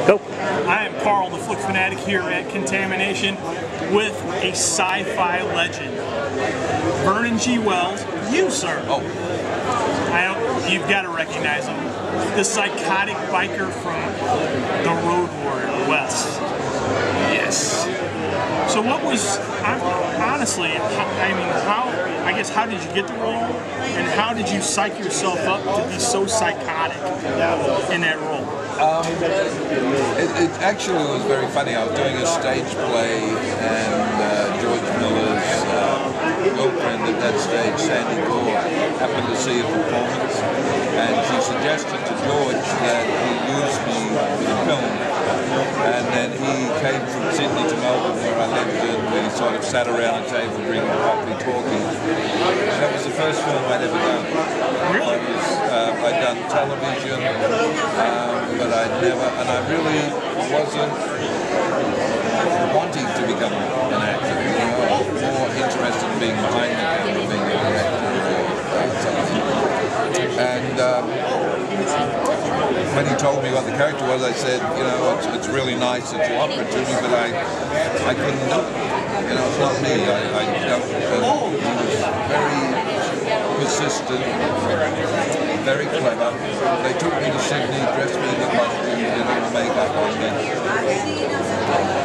Go. I am Carl, the Flick Fanatic, here at Contamination with a sci-fi legend. Vernon G. Wells, you, sir. Oh. You've got to recognize him. The psychotic biker from the Road Warrior West. Yes. So what was, honestly, how did you get the role? And how did you psych yourself up to be so psychotic in that role? It actually was very funny. I was doing a stage play and George Miller's girlfriend at that stage, Sandy Gore, happened to see a performance and she suggested to George that he use me for the film. And then he came from Sydney to Melbourne where I lived and we sort of sat around a table drinking coffee talking. And that was the first film I'd ever done. Really? I'd done television, but I'd never, and I really wasn't wanting to become an actor. You know, I was more interested in being behind the camera, being a director or something. And when he told me what the character was, I said, you know, it's really nice that you offered it to me, but I couldn't do it. You know, it's not me. He was very persistent, very clever. They took me to Sydney, dressed me in the costume, did all the makeup on me, and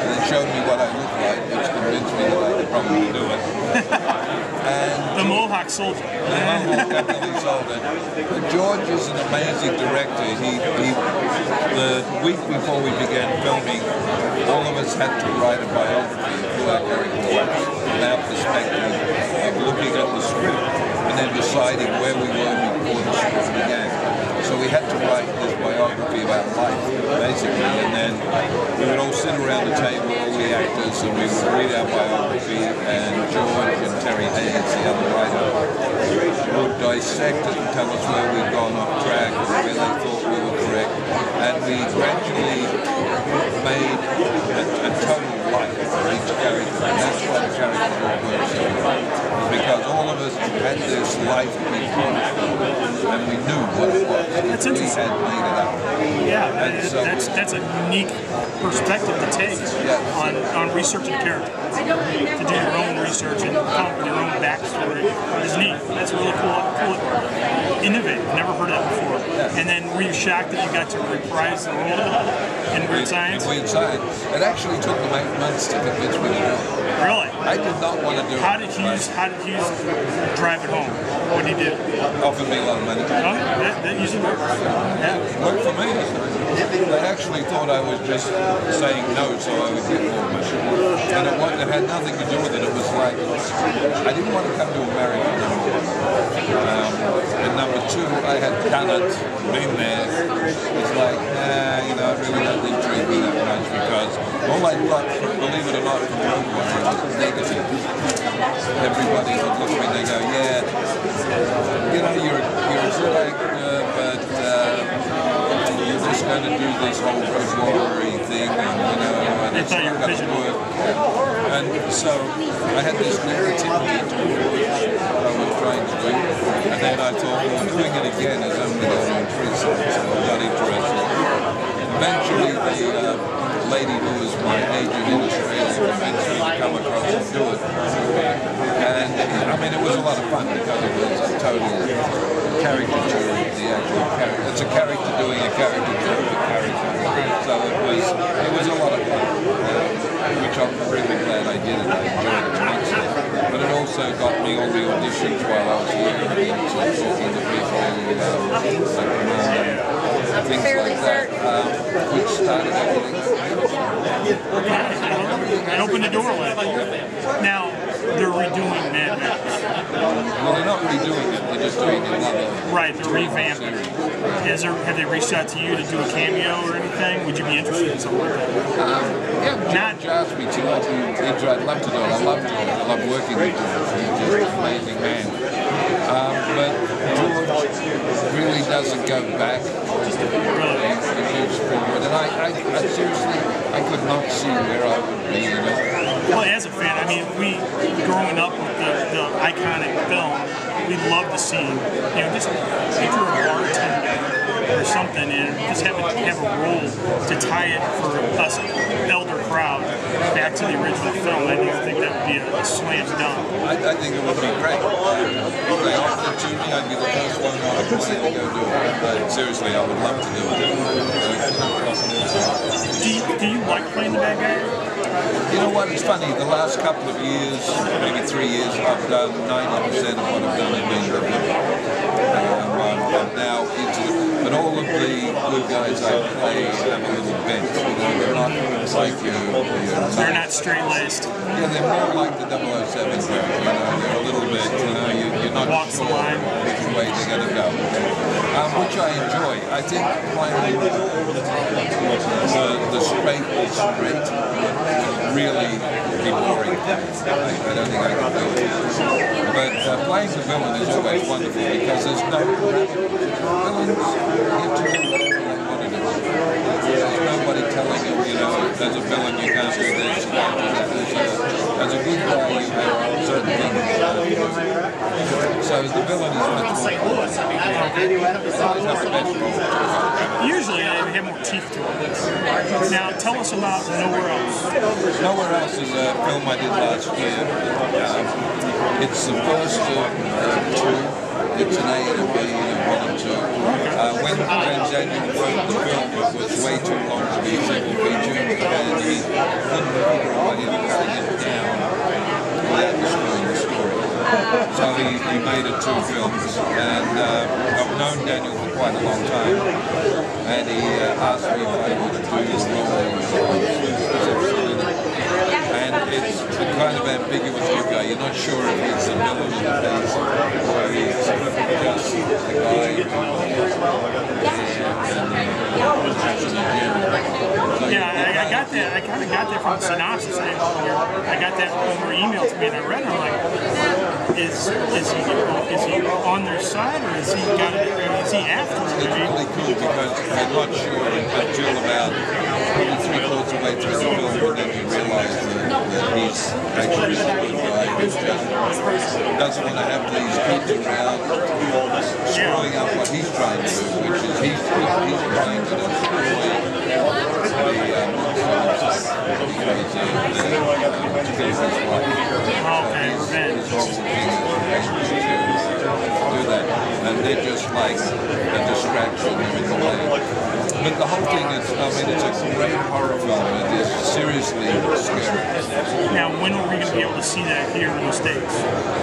then showed me what I looked like, which convinced me that I could probably do it. And the Mohawk Soldier. The Mohawk definitely sold it. But George is an amazing director. The week before we began filming, all of us had to write a biography of who our character was, from our perspective of looking at the script and then deciding where we were before the script began. So we had to write this biography about life, basically, and then we would all sit around the table, all the actors, and we would read our biography, and George and Terry Hayes, the other writer, would dissect it and tell us where we'd gone off track, where they thought we were correct, and we gradually made a total life for each character, and that's why the character works so well, because all of us had this life before the film, and we knew what it was. That's interesting. We had made it up. Yeah, so that's a unique perspective to take on researching a character. To do your own research and come up with your own backstory is neat. That's really cool, innovative. Never heard of that before. And then were you shocked that you got to reprise the role in Weird Science? In Weird Science. It actually took them 8 months to convince me to do it. Really? I did not want to do it. How did Hughes drive it home? What did he do? Offered me a lot of money. Oh, that usually works. Yeah. Worked for me. They actually thought I was just saying no so I would get more money. And it had nothing to do with it. It was like, I didn't want to come to America, number one. And number two, I had done it, been there. It's like, you know, it really doesn't intrigue me that much because all I got, believe it or not, from Road Warrior was negative. Everybody would look at me and they go, yeah, you know, you're a good actor, but you're just going to do this whole Road Warrior thing, and you know, and it's not going to work. And so I had this negativity towards what I was trying to do, and then I thought, well, doing it again is only going to increase it, so I'm not interested. Eventually, the lady who was my agent in Australia convinced me to come across and do it. And I mean, it was a lot of fun because it was a total caricature of the actual character. It's a character doing a caricature of a character. So it was a lot of fun, which I'm really glad I did it. I enjoyed it immensely. But it also got me all the auditions while I was here, talking to people, things like that, which started everything. And opened the door with it. Now, they're redoing Mad Max. Well, they're not redoing it, they're just doing another. Right, they're revamping it. Have they reached out to you to do a cameo or anything? Would you be interested in something like that? Yeah, George asked me to. I'd love to do it. I love George. I love working with George. He's just an amazing man. But George really doesn't go back. Really? He moves forward. And I seriously, I could not see where I would be, you know. Well, as a fan, I mean, growing up with the iconic film, we love to see, you know, just if you're a bartender or something, and just have a role to tie it for us elder crowd back to the original film. I don't think that would be a slam dunk. I think it would be great. If they offered it to me, I'd be the first one on the plane to go do it. But seriously, I would love to do it. Do you like playing the bad guy? You know what, it's funny, the last couple of years, maybe 3 years, I've done 90% of what I've done in being good. I'm now into it. But all of the good guys I play have a little bent. They're not like you. They're not straight-laced. Yeah, they're more like the 007 character. They're a little bit, you're not sure which way they're going to go. Which I enjoy. I think playing the straight or straight really be boring. I don't think I can do it. But playing the villain is always wonderful because there's no villains. There's nobody telling you, there's a villain, you can't do this, you can't do that. As a good guy, you have certain things. So the villain is much more usually they have more teeth to it. Now tell us about Nowhere Else. Nowhere Else is a film I did last year. It's the first of two. It's an A and a B and a 1 and 2. When Daniel wrote the film, it was way too long to be a single feature, and he couldn't figure out what he was cutting it down without destroying the story. So he made it 2 films, and I've known Daniel for quite a long time, and he asked me if I would do this role. And it's the kind of ambiguous good guy. You're not sure if he's a villain or he's just a guy. Yeah, I got that. I kind of got that from the synopsis. I got that over email to me, and I read it. I'm like, is he on their side, or is he after them? It's really cool because I'm not sure until about 3/4 of the way through the film, and then you realize that he's actually a good guy who just doesn't want to have these kids around screwing up what he's trying to do, which is he's trying to destroy do that, and they're just like a distraction. But the whole thing is, it's a great horror film. It is seriously scary. Now, when are we going to be able to see that here in the States?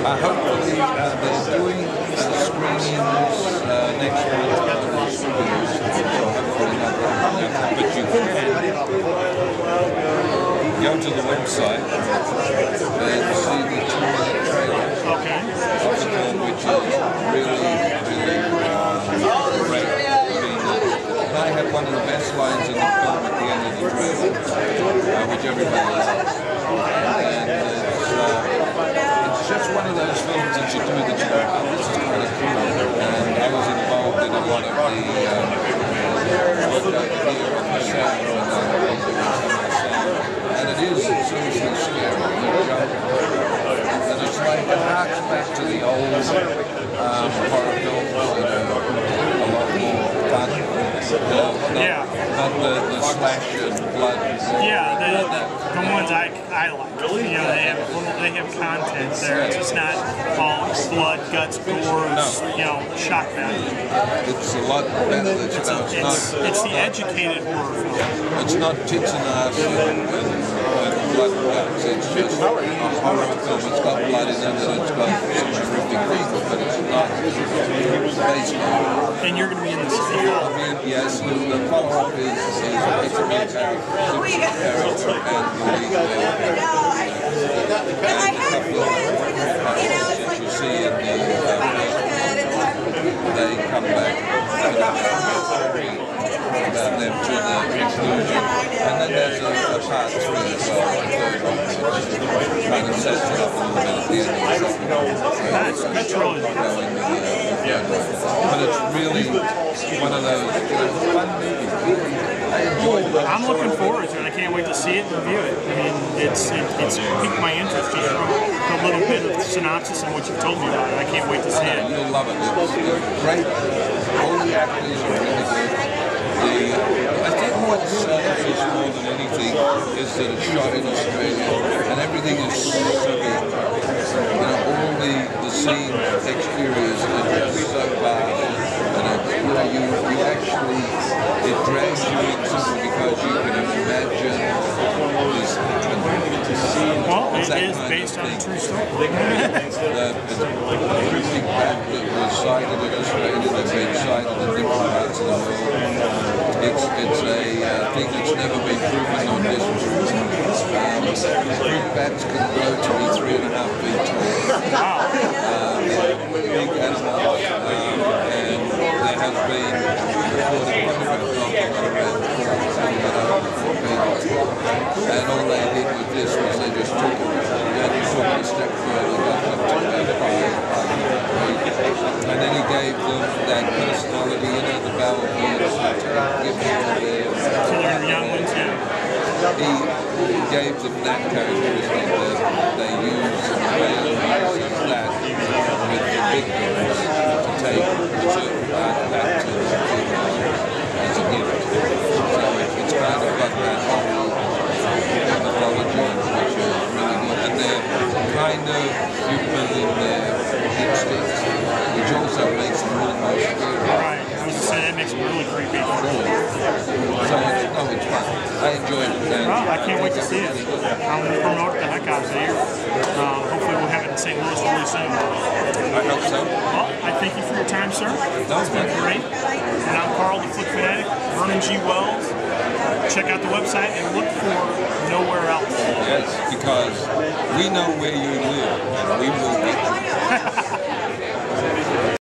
Hopefully, they're doing screenings next month. But you can go to the website and see the 2-minute trailer of the film, which is really great. I had one of the best lines in the film at the end of the trailer, which everybody loves. And it's just one of those films that you do that you go, oh, this is kind of cool. And I was involved in a lot of the sound and it is seriously scary. And it's like it harks back to the old horror films that are a lot more fun. Not the slash and blood. Yeah, the ones I like. They have content there. It's just not all blood, guts, gore, shock value. It's a lot better than it's the educated horror film. It's not tits and ass and blood and guts. It's just a horror film. It's got blood in it and it's got some horrific things, but it's not basically. And you're going to be in the city. Yes, the follow-up is basically a character and the you see in they come back about them to the conclusion, and then there's a part 3 as well, trying to set it up a little bit at the end of the That's really but it's really one of those fun movies. I enjoyed it. I'm looking forward to it. I can't wait to see it and review it. I mean, it's piqued my interest just from the little bit of synopsis and what you've told me about it. I can't wait to see it. You'll love it. It's great. All the actors are really good. I think what sells us more than anything is that it's shot in Australia and everything is so big. You know, all the scene exteriors are just so vast, and you actually, it drags you in simply because you can imagine this. Well, it is based on a true story. Everything that was sighted in Australia, that's been sighted in different parts of the world. It's a thing that's never been proven or disproven. Fruit bats can grow to be 3.5 feet tall. Big animals, and there has been recorded photograph around 4 people. And all they did with this was they just took it and took it a step further, got up to about 5 and then he gave them that personality, you know, the barrel birds, give them So they're young ones, yeah. He gave them that characteristic that they use in the way of that with the big birds to take a certain part of that to the female as a gift. So it's kind of like that whole mythology, which is really good. And they're kind of human in their instincts, which also makes them almost scary. Right. I was just saying that makes them really creepy. So it's fun. I enjoyed it. Well, I can't wait to see it. I'm going to promote the heck out of it here. Hopefully we'll have it in St. Louis really soon. I hope so. Well, I thank you for your time, sir. It's been great. And I'm Carl, the Flick Fanatic, Vernon G. Wells. Check out the website and look for Nowhere Else. Yes, because we know where you live and we will get you.